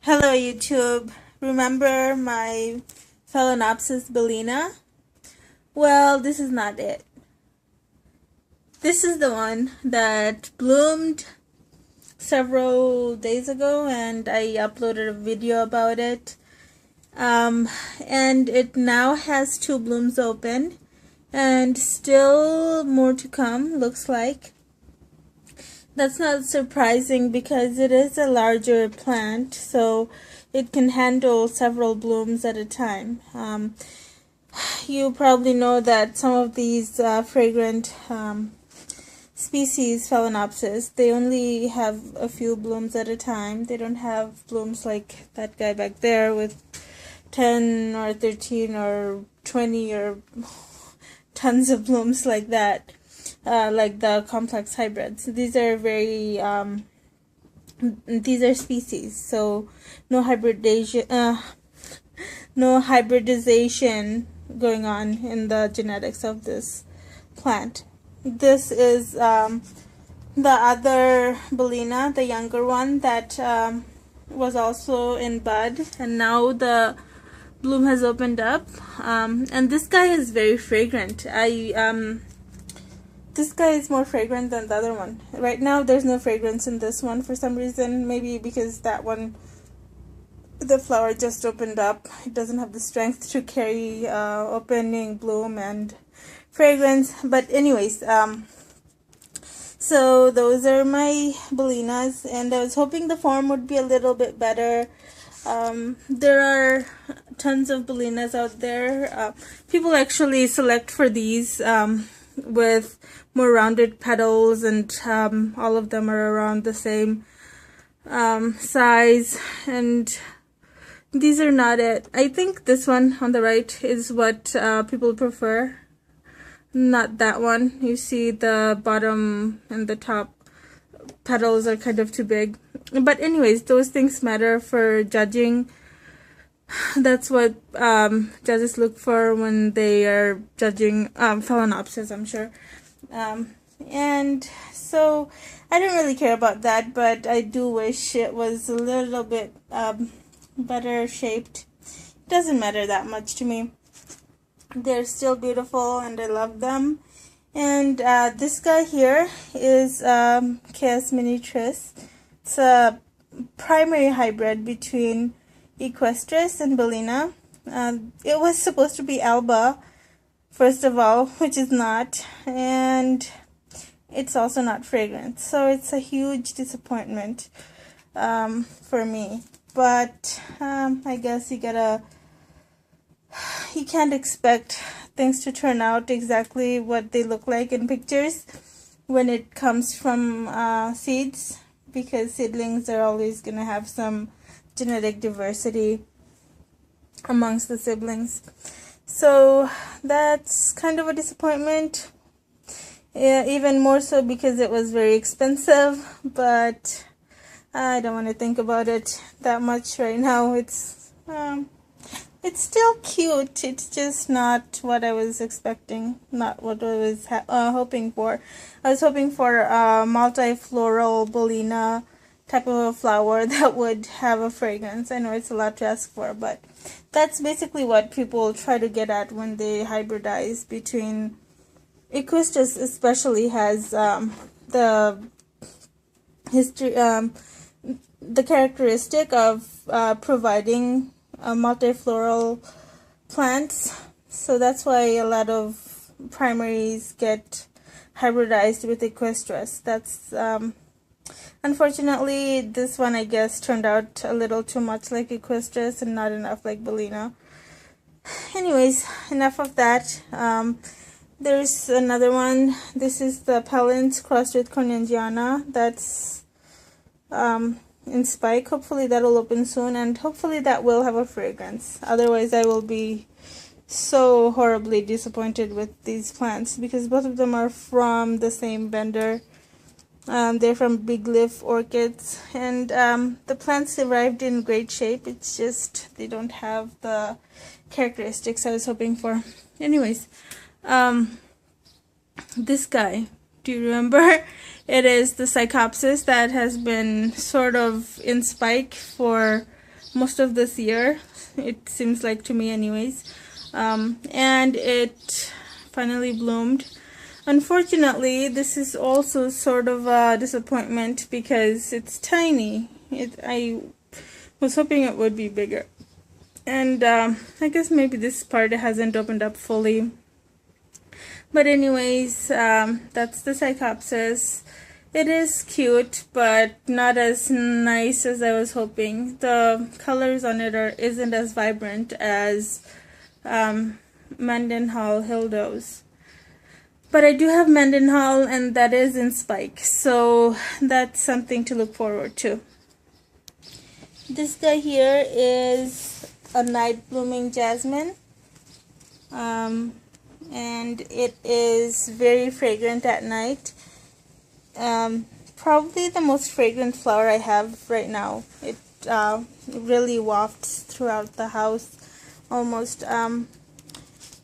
Hello YouTube. Remember my Phalaenopsis bellina? Well, this is not it. This is the one that bloomed several days ago and I uploaded a video about it. And it now has two blooms open and still more to come, looks like. That's not surprising because it is a larger plant, so it can handle several blooms at a time. You probably know that some of these fragrant species, Phalaenopsis, they only have a few blooms at a time. They don't have blooms like that guy back there with 10 or 13 or 20 or tons of blooms like that. Like the complex hybrids. These are these are species, so no hybridization going on in the genetics of this plant. This is the other bellina, the younger one that was also in bud, and now the bloom has opened up. And this guy is very fragrant. This guy is more fragrant than the other one. Right now, there's no fragrance in this one for some reason. Maybe because that one, the flower just opened up. It doesn't have the strength to carry opening, bloom, and fragrance. But anyways, so those are my bellinas, and I was hoping the form would be a little bit better. There are tons of bellinas out there. People actually select for these with more rounded petals, and all of them are around the same size, and these are not it. I think this one on the right is what people prefer, not that one. You see the bottom and the top petals are kind of too big, but anyways, those things matter for judging. That's what judges look for when they are judging Phalaenopsis, I'm sure. And so I don't really care about that, but I do wish it was a little bit better shaped. It doesn't matter that much to me. They're still beautiful and I love them. And this guy here is Chaos Miniatris. It's a primary hybrid between Equestris and Bellina. It was supposed to be Alba, first of all, which is not, and it's also not fragrant, so it's a huge disappointment for me. But I guess you can't expect things to turn out exactly what they look like in pictures when it comes from seeds, because seedlings are always going to have some genetic diversity amongst the siblings. So that's kind of a disappointment. Yeah, even more so because it was very expensive, but I don't want to think about it that much right now. It's still cute. It's just not what I was expecting, not what I was hoping for. I was hoping for a multifloral bellina type of a flower that would have a fragrance. I know it's a lot to ask for, but that's basically what people try to get at when they hybridize between. Equestris especially has the history, the characteristic of providing multifloral plants, so that's why a lot of primaries get hybridized with Equestris. That's unfortunately, this one, I guess, turned out a little too much like Equestris and not enough like Bellina. Anyways, enough of that. There's another one. This is the Pelens crossed with Cornengiana. That's in spike. Hopefully that'll open soon, and hopefully that will have a fragrance. Otherwise, I will be so horribly disappointed with these plants because both of them are from the same vendor. They're from Big Leaf Orchids, and the plants arrived in great shape. It's just they don't have the characteristics I was hoping for. Anyways, this guy, do you remember? It is the Psychopsis that has been sort of in spike for most of this year, it seems like to me anyways. And it finally bloomed. Unfortunately, this is also sort of a disappointment because it's tiny. I was hoping it would be bigger. And I guess maybe this part hasn't opened up fully. But anyways, that's the Psychopsis. It is cute, but not as nice as I was hoping. The colors on it isn't as vibrant as Mendenhall Hildos. But I do have Mendenhall, and that is in spike, so that's something to look forward to. This guy here is a night blooming jasmine, and it is very fragrant at night. Probably the most fragrant flower I have right now. It really wafts throughout the house almost.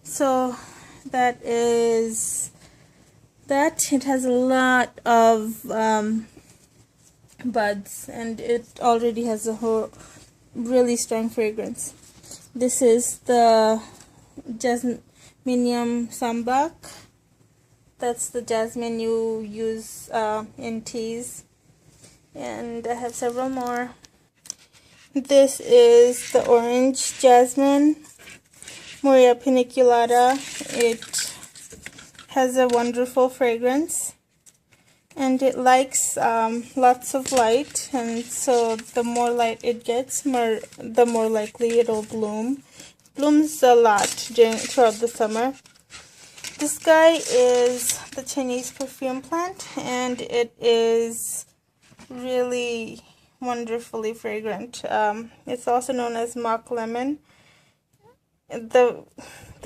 So that is that. It has a lot of buds, and it already has a whole really strong fragrance. This is the Jasminium Sambac. That's the jasmine you use in teas, and I have several more. This is the orange jasmine, Moria paniculata. It has a wonderful fragrance, and it likes lots of light, and so the more light it gets, the more likely it'll bloom. Blooms a lot throughout the summer. This guy is the Chinese perfume plant, and it is really wonderfully fragrant. It's also known as mock lemon. The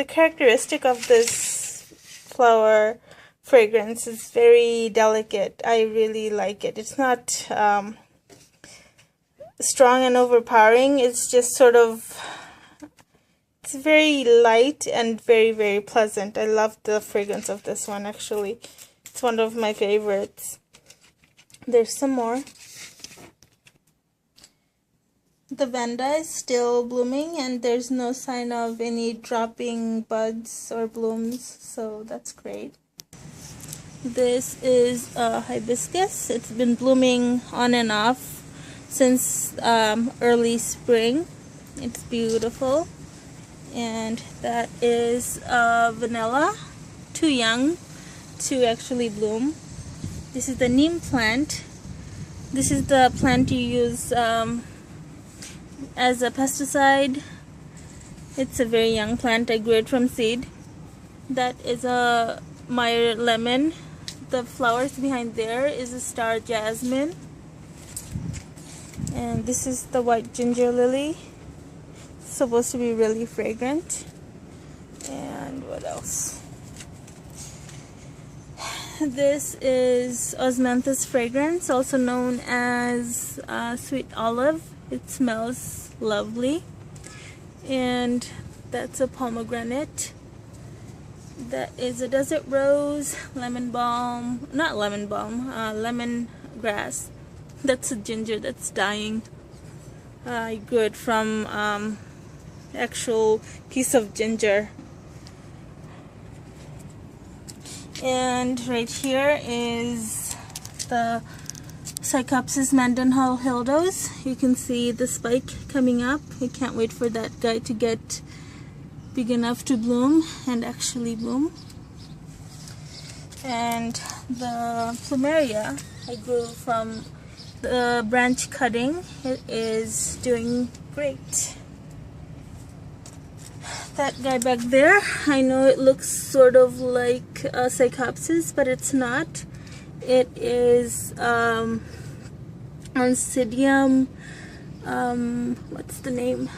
characteristic of this flower fragrance is very delicate. I really like it. It's not strong and overpowering. It's just sort of, it's very light and very, very pleasant. I love the fragrance of this one, actually. It's one of my favorites. There's some more. The Vanda is still blooming, and there's no sign of any dropping buds or blooms, so that's great. This is a hibiscus. It's been blooming on and off since early spring. It's beautiful. And that is vanilla, too young to actually bloom. This is the neem plant. This is the plant you use as a pesticide. It's a very young plant. I grew it from seed. That is a Meyer lemon. The flowers behind there is a star jasmine. And this is the white ginger lily. Supposed to be really fragrant. And what else? This is Osmanthus fragrance, also known as sweet olive. It smells lovely. And that's a pomegranate. That is a desert rose, lemon balm, not lemon balm, lemongrass. That's a ginger that's dying. I grew it from actual piece of ginger. And right here is the Psychopsis Mendenhall Hildos. You can see the spike coming up. I can't wait for that guy to get big enough to bloom and actually bloom. And the Plumeria I grew from the branch cutting. It is doing great. That guy back there, I know it looks sort of like a Psychopsis, but it's not. It is Oncidium, what's the name?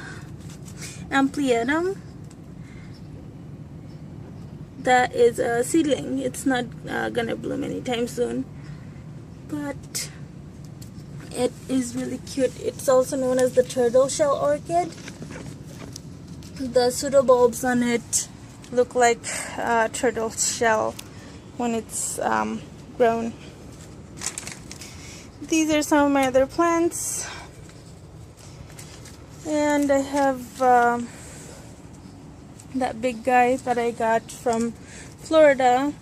Ampliatum. That is a seedling. It's not gonna bloom anytime soon, but it is really cute. It's also known as the turtle shell orchid. The pseudobulbs on it look like turtle shell when it's grown. These are some of my other plants. And I have that big guy that I got from Florida.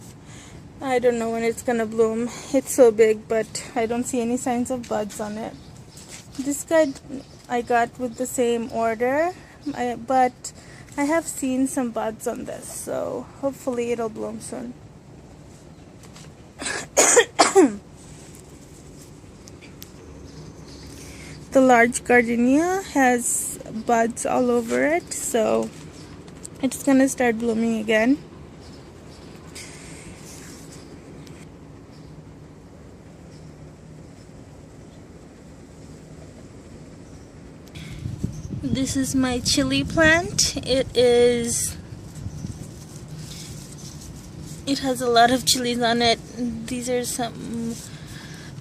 I don't know when it's gonna bloom. It's so big, but I don't see any signs of buds on it. This guy I got with the same order, but I have seen some buds on this, so hopefully it'll bloom soon. The large gardenia has buds all over it, so it's gonna start blooming again. This is my chili plant. It has a lot of chilies on it. These are some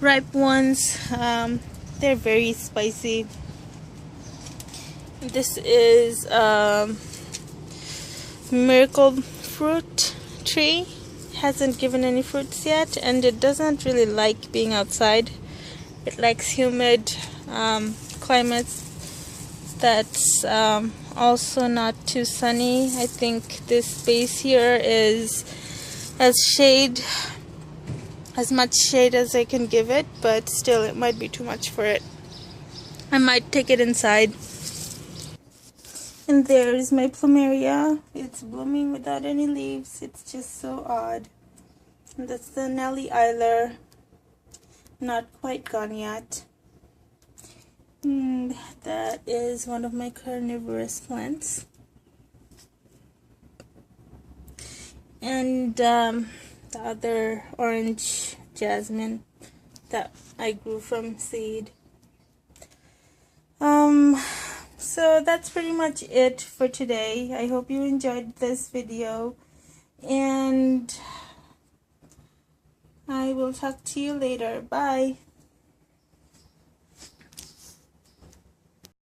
ripe ones. They're very spicy. This is miracle fruit tree. Hasn't given any fruits yet, and it doesn't really like being outside. It likes humid climates that's also not too sunny. I think this space here is as much shade as I can give it, but still it might be too much for it. I might take it inside. And there's my plumeria. It's blooming without any leaves. It's just so odd. And that's the Nellie Eiler. Not quite gone yet. And that is one of my carnivorous plants. And the other orange jasmine that I grew from seed. So that's pretty much it for today. I hope you enjoyed this video, and I will talk to you later. Bye.